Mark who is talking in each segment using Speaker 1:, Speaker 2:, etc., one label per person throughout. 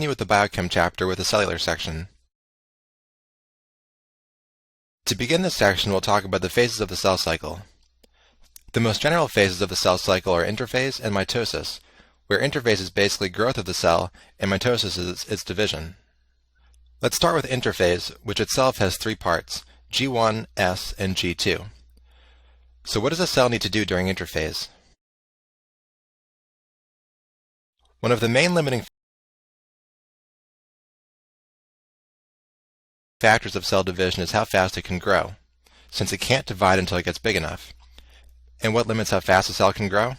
Speaker 1: continue with the biochem chapter with the cellular section. To begin this section, we'll talk about the phases of the cell cycle. The most general phases of the cell cycle are interphase and mitosis, where interphase is basically growth of the cell and mitosis is its division. Let's start with interphase, which itself has three parts, G1, S, and G2. So what does a cell need to do during interphase? One of the main limiting factors of cell division is how fast it can grow, since it can't divide until it gets big enough. And what limits how fast a cell can grow?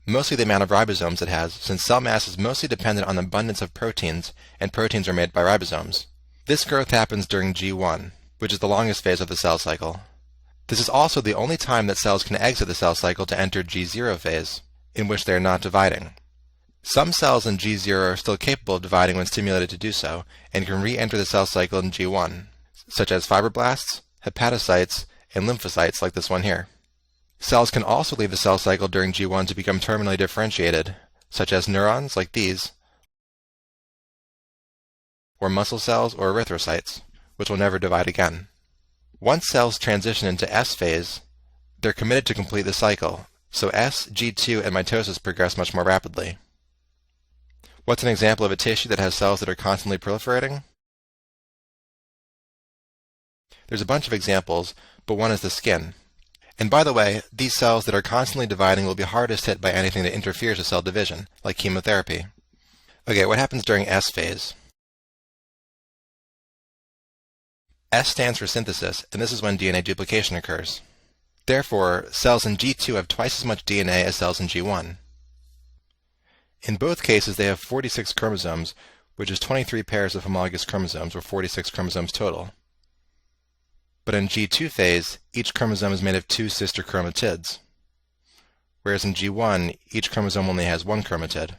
Speaker 1: Mostly the amount of ribosomes it has, since cell mass is mostly dependent on the abundance of proteins, and proteins are made by ribosomes. This growth happens during G1, which is the longest phase of the cell cycle. This is also the only time that cells can exit the cell cycle to enter G0 phase, in which they are not dividing. Some cells in G0 are still capable of dividing when stimulated to do so, and can re-enter the cell cycle in G1, such as fibroblasts, hepatocytes, and lymphocytes like this one here. Cells can also leave the cell cycle during G1 to become terminally differentiated, such as neurons like these, or muscle cells or erythrocytes, which will never divide again. Once cells transition into S phase, they're committed to complete the cycle, so S, G2, and mitosis progress much more rapidly. What's an example of a tissue that has cells that are constantly proliferating? There's a bunch of examples, but one is the skin. And by the way, these cells that are constantly dividing will be hardest hit by anything that interferes with cell division, like chemotherapy. Okay, what happens during S phase? S stands for synthesis, and this is when DNA duplication occurs. Therefore, cells in G2 have twice as much DNA as cells in G1. In both cases, they have 46 chromosomes, which is 23 pairs of homologous chromosomes, or 46 chromosomes total. But in G2 phase, each chromosome is made of two sister chromatids, whereas in G1, each chromosome only has one chromatid.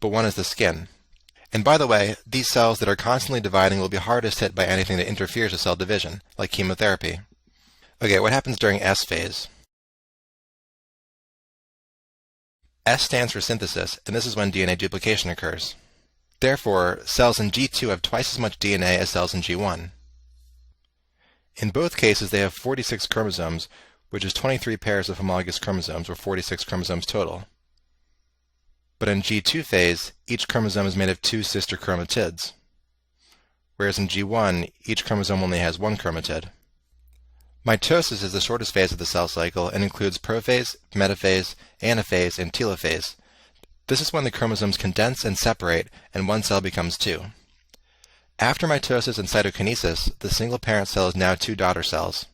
Speaker 1: But one is the skin. And by the way, these cells that are constantly dividing will be hardest hit by anything that interferes with cell division, like chemotherapy. Okay, what happens during S phase? S stands for synthesis, and this is when DNA duplication occurs. Therefore, cells in G2 have twice as much DNA as cells in G1. In both cases, they have 46 chromosomes, which is 23 pairs of homologous chromosomes, or 46 chromosomes total. But in G2 phase, each chromosome is made of two sister chromatids, whereas in G1, each chromosome only has one chromatid. Mitosis is the shortest phase of the cell cycle and includes prophase, metaphase, anaphase, and telophase. This is when the chromosomes condense and separate, and one cell becomes two. After mitosis and cytokinesis, the single parent cell is now two daughter cells.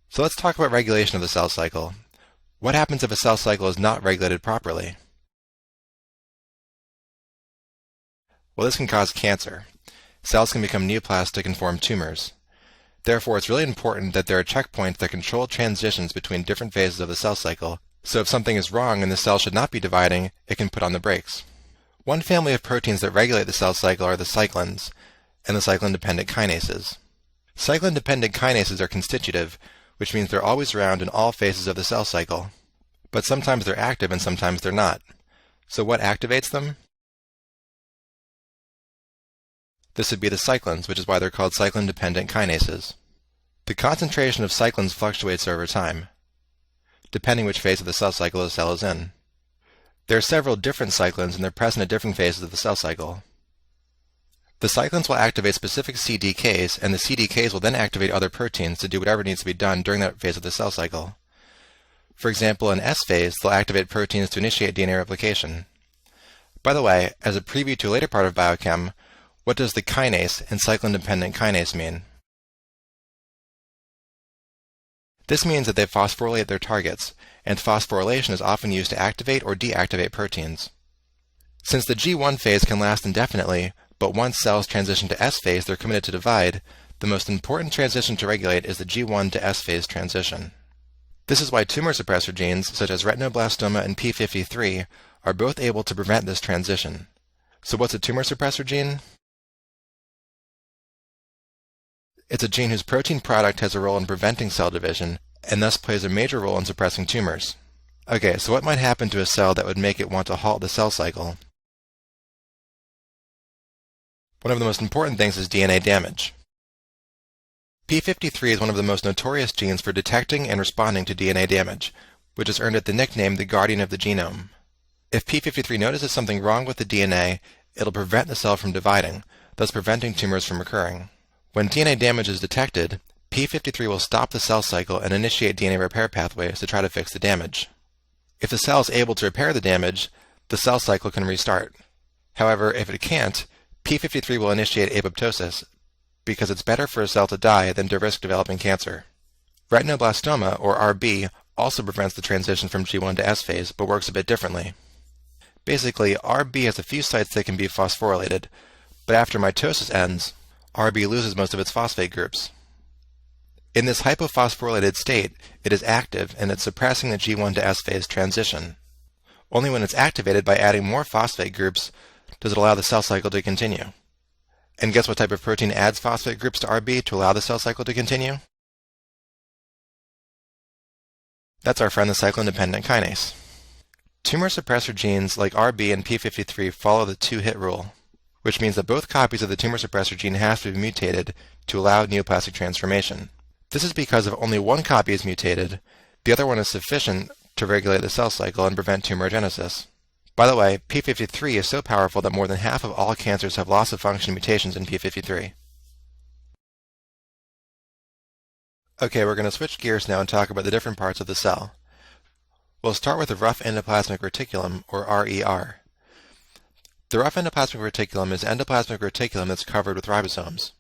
Speaker 1: So let's talk about regulation of the cell cycle. What happens if a cell cycle is not regulated properly? Well, this can cause cancer. Cells can become neoplastic and form tumors. Therefore, it's really important that there are checkpoints that control transitions between different phases of the cell cycle, so if something is wrong and the cell should not be dividing, it can put on the brakes. One family of proteins that regulate the cell cycle are the cyclins and the cyclin-dependent kinases. Cyclin-dependent kinases are constitutive, which means they're always around in all phases of the cell cycle. But sometimes they're active and sometimes they're not. So what activates them? This would be the cyclins, which is why they're called cyclin-dependent kinases. The concentration of cyclins fluctuates over time, depending which phase of the cell cycle the cell is in. There are several different cyclins and they're present at different phases of the cell cycle. The cyclins will activate specific CDKs, and the CDKs will then activate other proteins to do whatever needs to be done during that phase of the cell cycle. For example, in S phase, they'll activate proteins to initiate DNA replication. By the way, as a preview to a later part of biochem, what does the kinase and cyclin-dependent kinase mean? This means that they phosphorylate their targets, and phosphorylation is often used to activate or deactivate proteins. Since the G1 phase can last indefinitely, but once cells transition to S phase, they're committed to divide, the most important transition to regulate is the G1 to S phase transition. This is why tumor suppressor genes, such as retinoblastoma and P53, are both able to prevent this transition. So what's a tumor suppressor gene? It's a gene whose protein product has a role in preventing cell division, and thus plays a major role in suppressing tumors. Okay, so what might happen to a cell that would make it want to halt the cell cycle? One of the most important things is DNA damage. P53 is one of the most notorious genes for detecting and responding to DNA damage, which has earned it the nickname the guardian of the genome. If P53 notices something wrong with the DNA, it'll prevent the cell from dividing, thus preventing tumors from occurring. When DNA damage is detected, P53 will stop the cell cycle and initiate DNA repair pathways to try to fix the damage. If the cell is able to repair the damage, the cell cycle can restart. However, if it can't, P53 will initiate apoptosis, because it's better for a cell to die than to risk developing cancer. Retinoblastoma, or RB, also prevents the transition from G1 to S phase, but works a bit differently. Basically, RB has a few sites that can be phosphorylated, but after mitosis ends, RB loses most of its phosphate groups. In this hypophosphorylated state, it is active and it's suppressing the G1 to S phase transition. Only when it's activated by adding more phosphate groups does it allow the cell cycle to continue. And guess what type of protein adds phosphate groups to RB to allow the cell cycle to continue? That's our friend the cyclin-dependent kinase. Tumor suppressor genes like RB and P53 follow the two-hit rule, which means that both copies of the tumor suppressor gene have to be mutated to allow neoplastic transformation. This is because if only one copy is mutated, the other one is sufficient to regulate the cell cycle and prevent tumorigenesis. By the way, P53 is so powerful that more than half of all cancers have loss-of-function mutations in P53. Okay, we're going to switch gears now and talk about the different parts of the cell. We'll start with the rough endoplasmic reticulum, or RER. The rough endoplasmic reticulum is endoplasmic reticulum that's covered with ribosomes.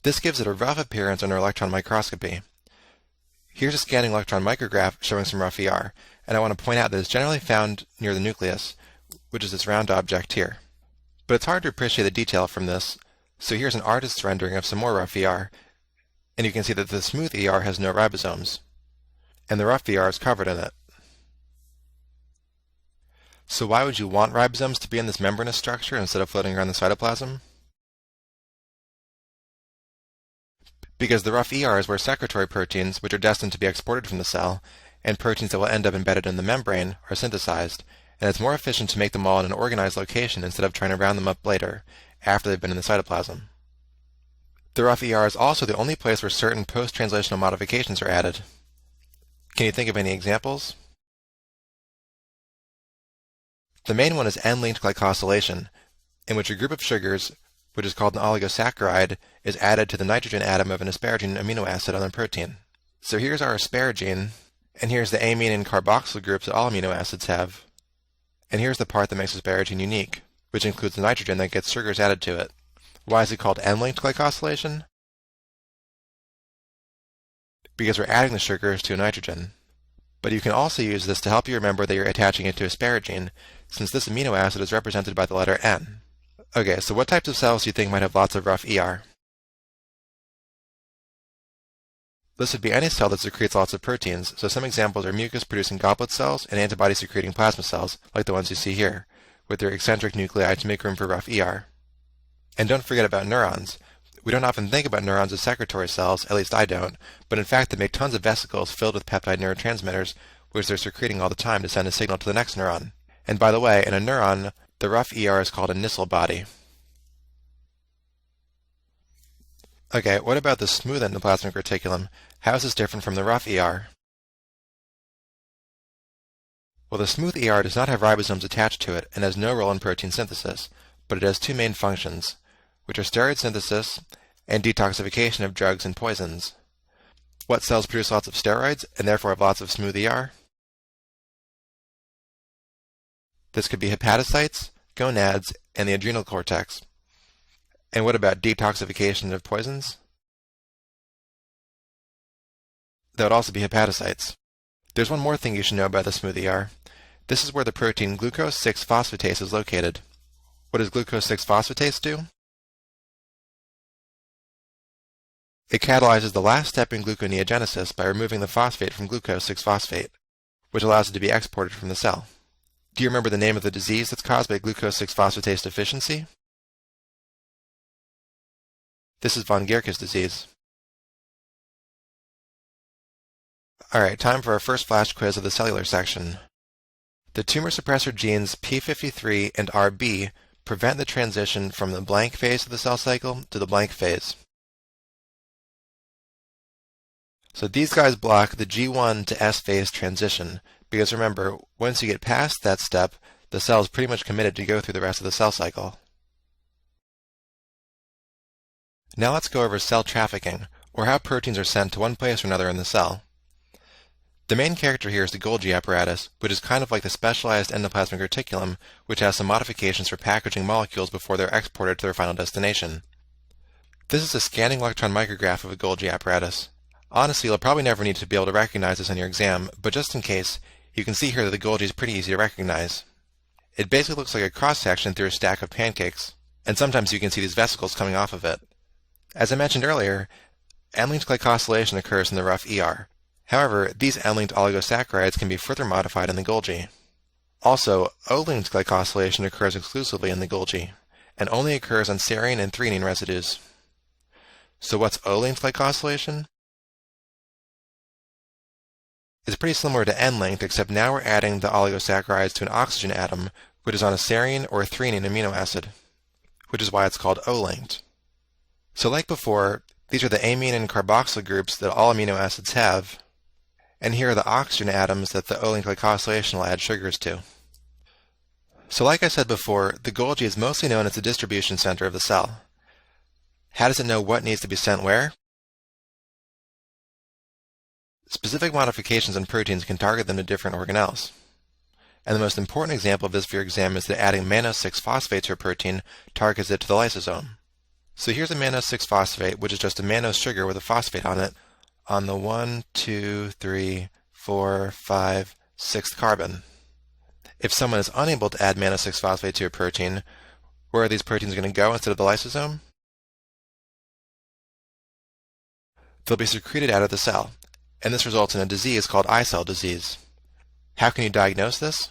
Speaker 1: This gives it a rough appearance under electron microscopy. Here's a scanning electron micrograph showing some rough ER, and I want to point out that it's generally found near the nucleus, which is this round object here. But it's hard to appreciate the detail from this, so here's an artist's rendering of some more rough ER, and you can see that the smooth ER has no ribosomes, and the rough ER is covered in it. So why would you want ribosomes to be in this membranous structure instead of floating around the cytoplasm? Because the rough ER is where secretory proteins, which are destined to be exported from the cell, and proteins that will end up embedded in the membrane, are synthesized, and it's more efficient to make them all in an organized location instead of trying to round them up later, after they've been in the cytoplasm. The rough ER is also the only place where certain post-translational modifications are added. Can you think of any examples? The main one is N-linked glycosylation, in which a group of sugars, which is called an oligosaccharide, is added to the nitrogen atom of an asparagine amino acid on a protein. So here's our asparagine, and here's the amine and carboxyl groups that all amino acids have. And here's the part that makes asparagine unique, which includes the nitrogen that gets sugars added to it. Why is it called N-linked glycosylation? Because we're adding the sugars to a nitrogen. But you can also use this to help you remember that you're attaching it to asparagine, since this amino acid is represented by the letter N. Okay, so what types of cells do you think might have lots of rough ER? This would be any cell that secretes lots of proteins, so some examples are mucus-producing goblet cells and antibody-secreting plasma cells, like the ones you see here, with their eccentric nuclei to make room for rough ER. And don't forget about neurons. We don't often think about neurons as secretory cells, at least I don't, but in fact they make tons of vesicles filled with peptide neurotransmitters, which they're secreting all the time to send a signal to the next neuron. And by the way, in a neuron, the rough ER is called a Nissl body. Okay, what about the smooth endoplasmic reticulum? How is this different from the rough ER? Well, the smooth ER does not have ribosomes attached to it and has no role in protein synthesis, but it has two main functions, which are steroid synthesis and detoxification of drugs and poisons. What cells produce lots of steroids and therefore have lots of smooth ER? This could be hepatocytes, gonads, and the adrenal cortex. And what about detoxification of poisons? That would also be hepatocytes. There's one more thing you should know about the smooth ER. This is where the protein glucose 6-phosphatase is located. What does glucose 6-phosphatase do? It catalyzes the last step in gluconeogenesis by removing the phosphate from glucose 6-phosphate, which allows it to be exported from the cell. Do you remember the name of the disease that's caused by glucose 6-phosphatase deficiency? This is von Gierke's disease. Alright, time for our first flash quiz of the cellular section. The tumor suppressor genes P53 and RB prevent the transition from the blank phase of the cell cycle to the blank phase. So these guys block the G1 to S phase transition, because remember, once you get past that step, the cell is pretty much committed to go through the rest of the cell cycle. Now let's go over cell trafficking, or how proteins are sent to one place or another in the cell. The main character here is the Golgi apparatus, which is kind of like the specialized endoplasmic reticulum, which has some modifications for packaging molecules before they're exported to their final destination. This is a scanning electron micrograph of a Golgi apparatus. Honestly, you'll probably never need to be able to recognize this on your exam, but just in case, you can see here that the Golgi is pretty easy to recognize. It basically looks like a cross-section through a stack of pancakes, and sometimes you can see these vesicles coming off of it. As I mentioned earlier, end-linked glycosylation occurs in the rough ER. However, these end-linked oligosaccharides can be further modified in the Golgi. Also, O-linked glycosylation occurs exclusively in the Golgi, and only occurs on serine and threonine residues. So what's O-linked glycosylation? It's pretty similar to N-linked, except now we're adding the oligosaccharides to an oxygen atom, which is on a serine or a threonine amino acid, which is why it's called O-linked. So like before, these are the amine and carboxyl groups that all amino acids have, and here are the oxygen atoms that the O-linked glycosylation will add sugars to. So like I said before, the Golgi is mostly known as the distribution center of the cell. How does it know what needs to be sent where? Specific modifications in proteins can target them to different organelles. And the most important example of this for your exam is that adding mannose-6-phosphate to a protein targets it to the lysosome. So here's a mannose-6-phosphate, which is just a mannose sugar with a phosphate on it, on the 1, 2, 3, 4, 5, 6th carbon. If someone is unable to add mannose-6-phosphate to a protein, where are these proteins going to go instead of the lysosome? They'll be secreted out of the cell, and this results in a disease called eye cell disease. How can you diagnose this?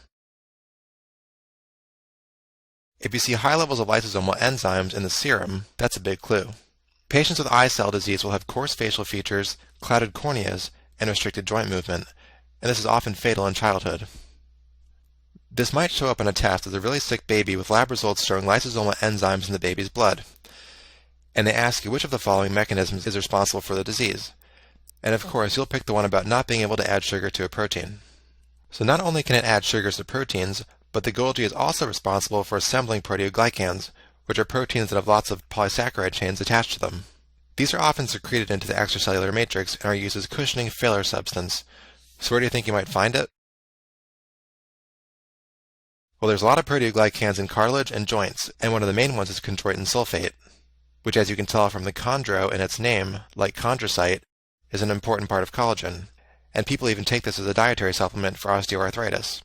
Speaker 1: If you see high levels of lysosomal enzymes in the serum, that's a big clue. Patients with eye cell disease will have coarse facial features, clouded corneas, and restricted joint movement, and this is often fatal in childhood. This might show up on a test as a really sick baby with lab results showing lysosomal enzymes in the baby's blood. And they ask you which of the following mechanisms is responsible for the disease. And of course, you'll pick the one about not being able to add sugar to a protein. So not only can it add sugars to proteins, but the Golgi is also responsible for assembling proteoglycans, which are proteins that have lots of polysaccharide chains attached to them. These are often secreted into the extracellular matrix and are used as cushioning filler substance. So where do you think you might find it? Well, there's a lot of proteoglycans in cartilage and joints, and one of the main ones is chondroitin sulfate, which, as you can tell from the chondro in its name, like chondrocyte, is an important part of collagen, and people even take this as a dietary supplement for osteoarthritis.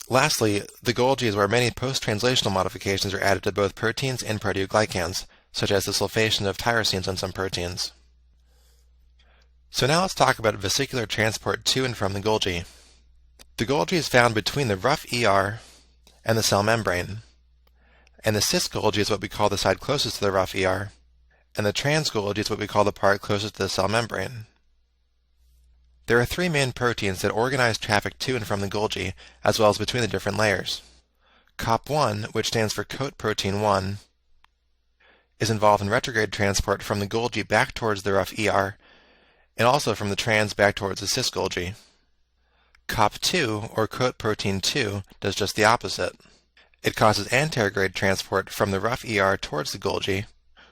Speaker 1: Lastly, the Golgi is where many post-translational modifications are added to both proteins and proteoglycans, such as the sulfation of tyrosines on some proteins. So now let's talk about vesicular transport to and from the Golgi. The Golgi is found between the rough ER and the cell membrane, and the cis Golgi is what we call the side closest to the rough ER, and the trans Golgi is what we call the part closest to the cell membrane. There are three main proteins that organize traffic to and from the Golgi, as well as between the different layers. COP1, which stands for coat protein 1, is involved in retrograde transport from the Golgi back towards the rough ER, and also from the trans back towards the cis Golgi. COP2, or coat protein 2, does just the opposite. It causes anterograde transport from the rough ER towards the Golgi,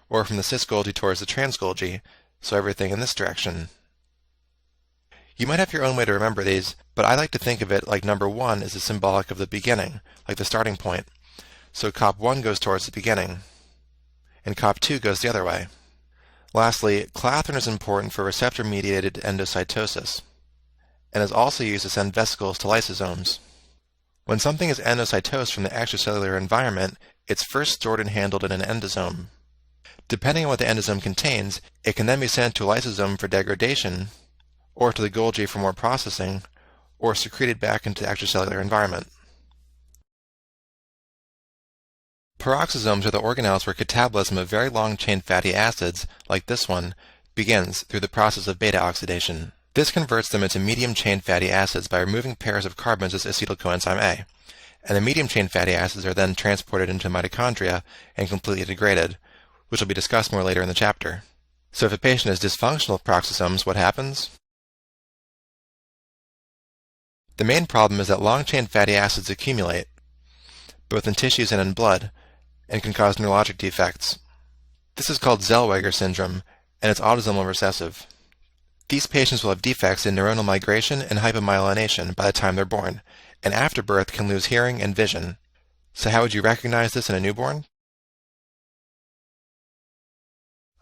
Speaker 1: or from the cis Golgi towards the trans Golgi, so everything in this direction. You might have your own way to remember these, but I like to think of it like number 1 is symbolic of the beginning, like the starting point. So COP1 goes towards the beginning, and COP2 goes the other way. Lastly, clathrin is important for receptor-mediated endocytosis, and is also used to send vesicles to lysosomes. When something is endocytosed from the extracellular environment, it's first stored and handled in an endosome. Depending on what the endosome contains, it can then be sent to a lysosome for degradation, or to the Golgi for more processing, or secreted back into the extracellular environment. Peroxisomes are the organelles where catabolism of very long-chain fatty acids, like this one, begins through the process of beta oxidation. This converts them into medium-chain fatty acids by removing pairs of carbons as acetyl coenzyme A, and the medium-chain fatty acids are then transported into mitochondria and completely degraded, which will be discussed more later in the chapter. So if a patient has dysfunctional peroxisomes, what happens? The main problem is that long-chain fatty acids accumulate, both in tissues and in blood, and can cause neurologic defects. This is called Zellweger syndrome, and it's autosomal recessive. These patients will have defects in neuronal migration and hypomyelination by the time they're born, and after birth can lose hearing and vision. So how would you recognize this in a newborn?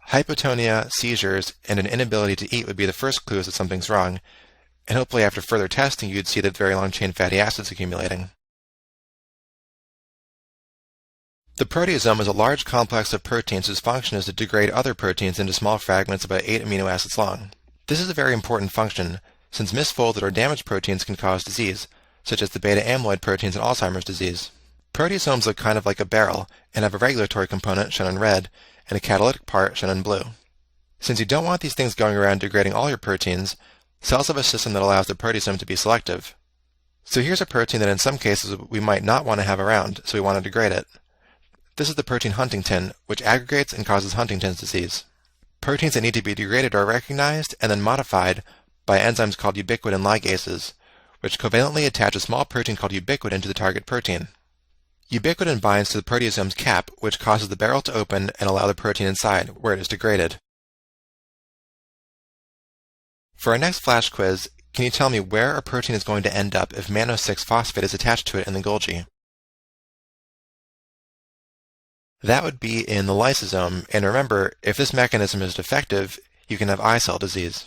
Speaker 1: Hypotonia, seizures, and an inability to eat would be the first clues that something's wrong, and hopefully after further testing you'd see the very long-chain fatty acids accumulating. The proteasome is a large complex of proteins whose function is to degrade other proteins into small fragments about 8 amino acids long. This is a very important function, since misfolded or damaged proteins can cause disease, such as the beta-amyloid proteins in Alzheimer's disease. Proteasomes look kind of like a barrel, and have a regulatory component shown in red, and a catalytic part shown in blue. Since you don't want these things going around degrading all your proteins, cells have a system that allows the proteasome to be selective. So here's a protein that in some cases we might not want to have around, so we want to degrade it. This is the protein Huntingtin, which aggregates and causes Huntington's disease. Proteins that need to be degraded are recognized and then modified by enzymes called ubiquitin ligases, which covalently attach a small protein called ubiquitin to the target protein. Ubiquitin binds to the proteasome's cap, which causes the barrel to open and allow the protein inside, where it is degraded. For our next flash quiz, can you tell me where a protein is going to end up if mannose-6-phosphate is attached to it in the Golgi? That would be in the lysosome, and remember, if this mechanism is defective, you can have eye cell disease.